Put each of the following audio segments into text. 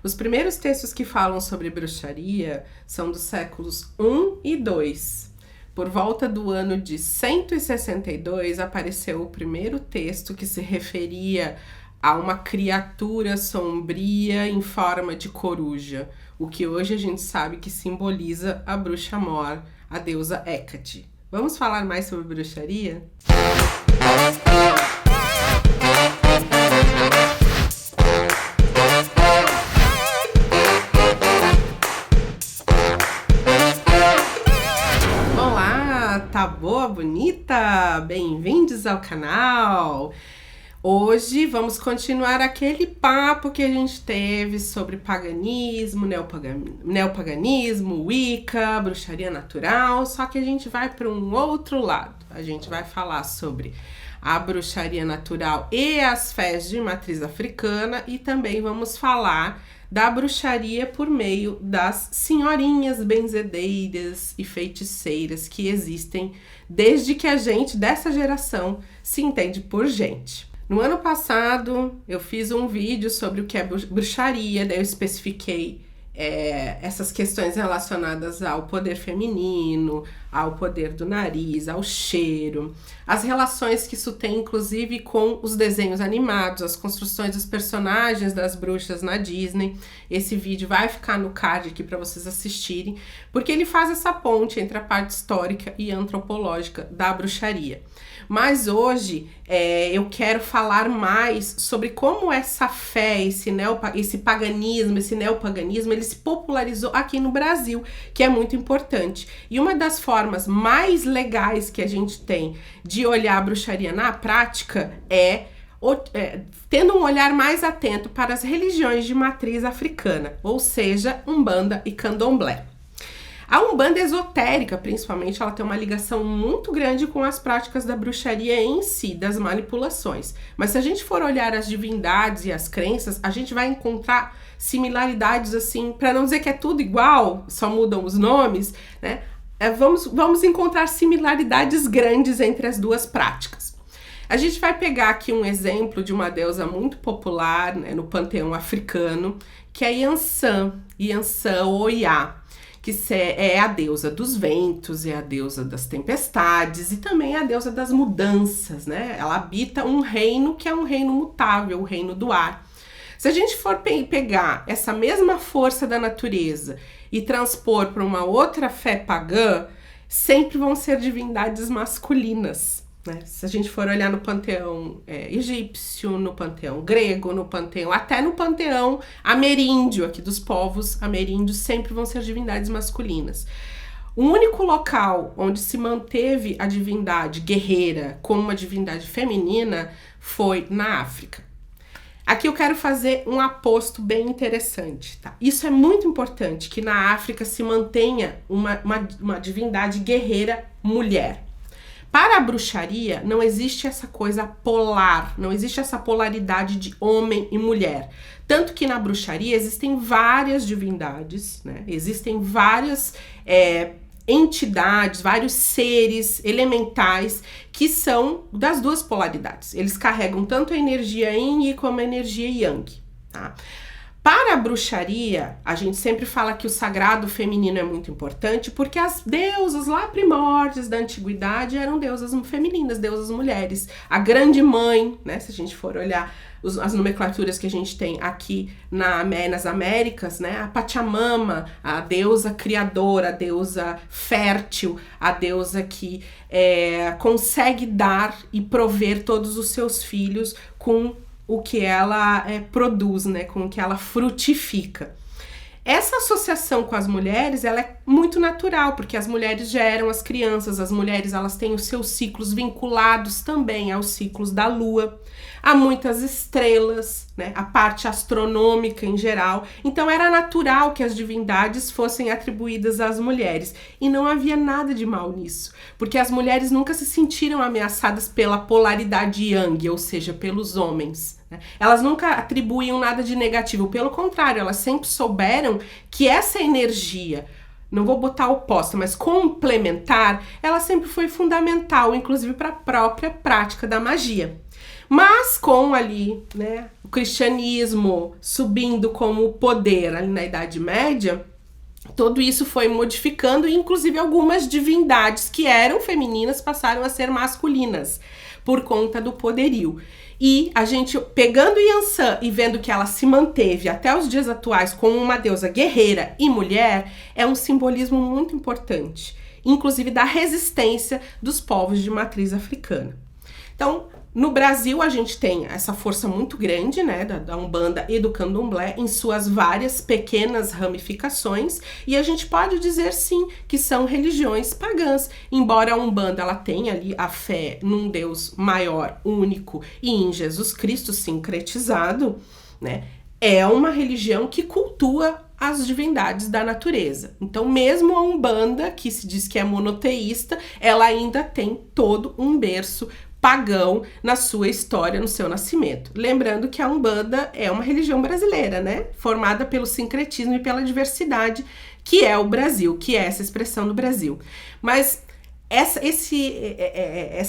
Os primeiros textos que falam sobre bruxaria são dos séculos I e II. Por volta do ano de 162, apareceu o primeiro texto que se referia a uma criatura sombria em forma de coruja, o que hoje a gente sabe que simboliza a bruxa Mor, a deusa Hecate. Vamos falar mais sobre bruxaria? Olá, tá boa, bonita? Bem-vindos ao canal! Hoje vamos continuar aquele papo que a gente teve sobre paganismo, neopaganismo, Wicca, bruxaria natural, só que a gente vai para um outro lado. A gente vai falar sobre a bruxaria natural e as fés de matriz africana e também vamos falar da bruxaria por meio das senhorinhas benzedeiras e feiticeiras que existem desde que a gente dessa geração se entende por gente. No ano passado, eu fiz um vídeo sobre o que é bruxaria, daí eu especifiquei essas questões relacionadas ao poder feminino, ao poder do nariz, ao cheiro, as relações que isso tem, inclusive, com os desenhos animados, as construções dos personagens das bruxas na Disney. Esse vídeo vai ficar no card aqui para vocês assistirem, porque ele faz essa ponte entre a parte histórica e antropológica da bruxaria. Mas hoje eu quero falar mais sobre como essa fé, esse paganismo, esse neopaganismo, ele se popularizou aqui no Brasil, que é muito importante. E uma das formas mais legais que a gente tem de olhar a bruxaria na prática tendo um olhar mais atento para as religiões de matriz africana, ou seja, Umbanda e Candomblé. A Umbanda esotérica, principalmente, ela tem uma ligação muito grande com as práticas da bruxaria em si, das manipulações. Mas se a gente for olhar as divindades e as crenças, a gente vai encontrar similaridades, assim, para não dizer que é tudo igual, só mudam os nomes, né? Vamos encontrar similaridades grandes entre as duas práticas. A gente vai pegar aqui um exemplo de uma deusa muito popular, né, no panteão africano, que é Yansan ou Iá, que é a deusa dos ventos, é a deusa das tempestades e também é a deusa das mudanças, né? Ela habita um reino que é um reino mutável, o reino do ar. Se a gente for pegar essa mesma força da natureza e transpor para uma outra fé pagã, sempre vão ser divindades masculinas, né? Se a gente for olhar no panteão egípcio, no panteão grego, até no panteão ameríndio, aqui dos povos ameríndios, sempre vão ser divindades masculinas. O único local onde se manteve a divindade guerreira como uma divindade feminina foi na África. Aqui eu quero fazer um aposto bem interessante, tá? Isso é muito importante, que na África se mantenha uma divindade guerreira mulher. Para a bruxaria, não existe essa coisa polar, não existe essa polaridade de homem e mulher. Tanto que na bruxaria existem várias divindades, né? Existem várias entidades, vários seres elementais que são das duas polaridades. Eles carregam tanto a energia yin como a energia yang, tá? Para a bruxaria, a gente sempre fala que o sagrado feminino é muito importante porque as deusas lá primórdias da antiguidade eram deusas femininas, deusas mulheres. A grande mãe, né, se a gente for olhar as nomenclaturas que a gente tem aqui nas Américas, né, a Pachamama, a deusa criadora, a deusa fértil, a deusa que consegue dar e prover todos os seus filhos com o que ela produz, né, com o que ela frutifica. Essa associação com as mulheres, ela é muito natural, porque as mulheres geram as crianças, as mulheres elas têm os seus ciclos vinculados também aos ciclos da lua. Há muitas estrelas, né, a parte astronômica em geral. Então era natural que as divindades fossem atribuídas às mulheres. E não havia nada de mal nisso, porque as mulheres nunca se sentiram ameaçadas pela polaridade yang, ou seja, pelos homens. Elas nunca atribuíam nada de negativo, pelo contrário, elas sempre souberam que essa energia, não vou botar oposta, mas complementar, ela sempre foi fundamental, inclusive para a própria prática da magia. Mas com ali, né, o cristianismo subindo como poder ali na Idade Média, tudo isso foi modificando e inclusive algumas divindades que eram femininas passaram a ser masculinas por conta do poderio. E a gente pegando Yansan e vendo que ela se manteve até os dias atuais como uma deusa guerreira e mulher, é um simbolismo muito importante, inclusive da resistência dos povos de matriz africana. Então, no Brasil, a gente tem essa força muito grande, né, da Umbanda e do Candomblé, em suas várias pequenas ramificações, e a gente pode dizer, sim, que são religiões pagãs, embora a Umbanda ela tenha ali a fé num Deus maior, único, e em Jesus Cristo sincretizado, né, é uma religião que cultua as divindades da natureza. Então, mesmo a Umbanda, que se diz que é monoteísta, ela ainda tem todo um berço pagão na sua história, no seu nascimento. Lembrando que a Umbanda é uma religião brasileira, né? Formada pelo sincretismo e pela diversidade, que é o Brasil, que é essa expressão do Brasil. Mas essa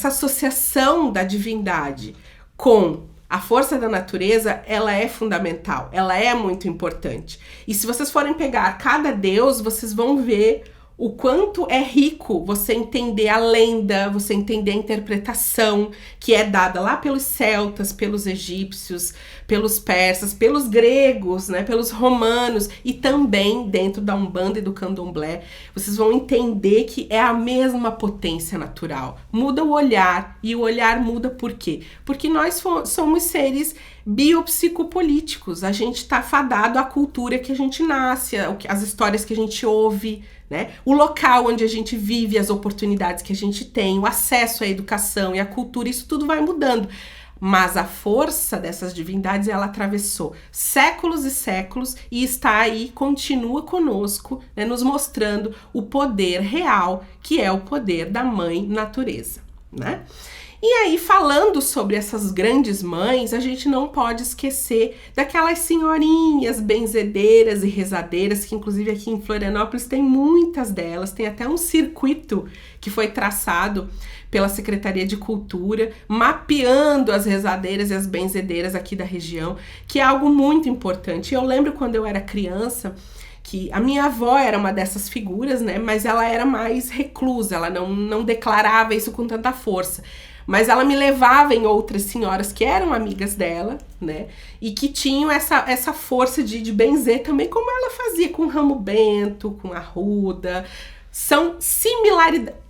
associação da divindade com a força da natureza, ela é fundamental, ela é muito importante. E se vocês forem pegar cada deus, vocês vão ver o quanto é rico você entender a lenda, você entender a interpretação que é dada lá pelos celtas, pelos egípcios, pelos persas, pelos gregos, né, pelos romanos e também dentro da Umbanda e do Candomblé. Vocês vão entender que é a mesma potência natural. Muda o olhar e o olhar muda por quê? Porque nós somos seres biopsicopolíticos. A gente está fadado à cultura que a gente nasce, as histórias que a gente ouve, né? O local onde a gente vive, as oportunidades que a gente tem, o acesso à educação e à cultura, isso tudo vai mudando. Mas a força dessas divindades, ela atravessou séculos e séculos e está aí, continua conosco, né, nos mostrando o poder real, que é o poder da mãe natureza, né? E aí, falando sobre essas grandes mães, a gente não pode esquecer daquelas senhorinhas benzedeiras e rezadeiras, que inclusive aqui em Florianópolis tem muitas delas, tem até um circuito que foi traçado pela Secretaria de Cultura, mapeando as rezadeiras e as benzedeiras aqui da região, que é algo muito importante. Eu lembro quando eu era criança, que a minha avó era uma dessas figuras, né, mas ela era mais reclusa, ela não declarava isso com tanta força. Mas ela me levava em outras senhoras que eram amigas dela, né? E que tinham essa força de benzer também, como ela fazia com o ramo bento, com a arruda. São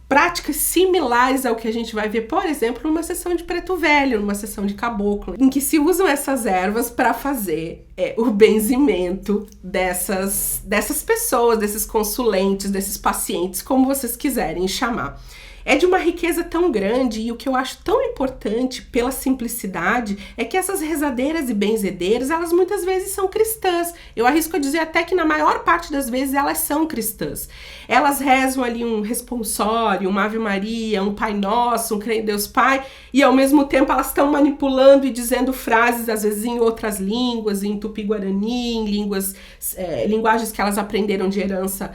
práticas similares ao que a gente vai ver, por exemplo, numa sessão de preto velho, numa sessão de caboclo, em que se usam essas ervas para fazer o benzimento dessas pessoas, desses consulentes, desses pacientes, como vocês quiserem chamar. É de uma riqueza tão grande e o que eu acho tão importante pela simplicidade é que essas rezadeiras e benzedeiras, elas muitas vezes são cristãs. Eu arrisco a dizer até que na maior parte das vezes elas são cristãs. Elas rezam ali um responsório, uma Ave Maria, um Pai Nosso, um Creio em Deus Pai, e ao mesmo tempo elas estão manipulando e dizendo frases, às vezes em outras línguas, em tupi-guarani, em linguagens que elas aprenderam de herança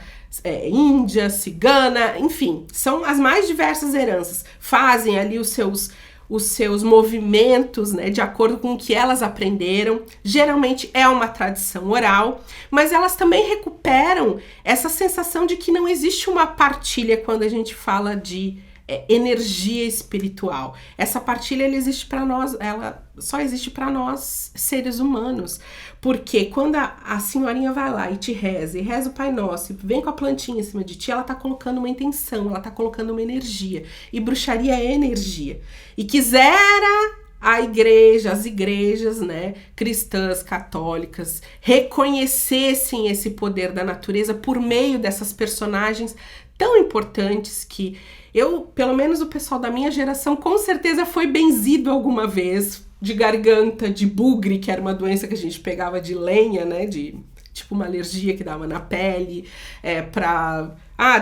índia, cigana, enfim, são as mais diversas heranças, fazem ali os seus movimentos, né, de acordo com o que elas aprenderam. Geralmente é uma tradição oral, mas elas também recuperam essa sensação de que não existe uma partilha quando a gente fala de energia espiritual. Essa partilha ela só existe para nós seres humanos, porque quando a senhorinha vai lá e te reza, e reza o Pai Nosso, e vem com a plantinha em cima de ti, ela tá colocando uma intenção, ela tá colocando uma energia, e bruxaria é energia, e quisera as igrejas, né, cristãs, católicas, reconhecessem esse poder da natureza por meio dessas personagens tão importantes que pelo menos o pessoal da minha geração, com certeza foi benzido alguma vez, de garganta, de bugre, que era uma doença que a gente pegava de lenha, né, tipo uma alergia que dava na pele,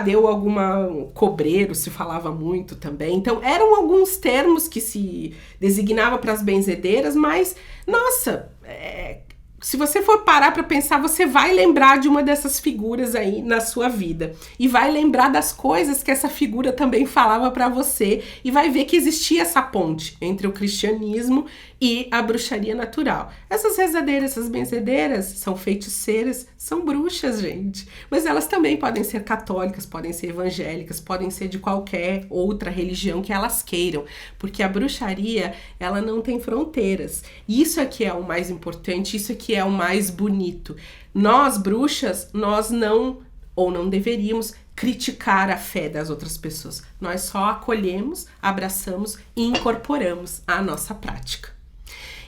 deu alguma cobreiro, se falava muito também. Então, eram alguns termos que se designavam para as benzedeiras, mas, nossa, se você for parar para pensar, você vai lembrar de uma dessas figuras aí na sua vida. E vai lembrar das coisas que essa figura também falava para você. E vai ver que existia essa ponte entre o cristianismo e a bruxaria natural. Essas rezadeiras, essas benzedeiras são feiticeiras, são bruxas, gente. Mas elas também podem ser católicas, podem ser evangélicas, podem ser de qualquer outra religião que elas queiram. Porque a bruxaria, ela não tem fronteiras. Isso aqui é o mais importante, isso aqui é o mais bonito. Nós, bruxas, nós não deveríamos criticar a fé das outras pessoas. Nós só acolhemos, abraçamos e incorporamos à nossa prática.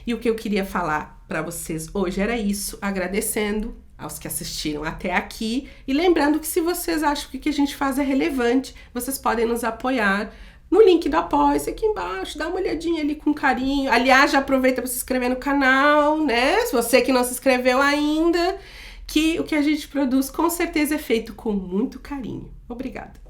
E o que eu queria falar para vocês hoje era isso, agradecendo aos que assistiram até aqui e lembrando que se vocês acham que o que a gente faz é relevante, vocês podem nos apoiar no link do Apoia-se aqui embaixo, dá uma olhadinha ali com carinho. Aliás, já aproveita para se inscrever no canal, né? Se você que não se inscreveu ainda, que o que a gente produz com certeza é feito com muito carinho. Obrigada.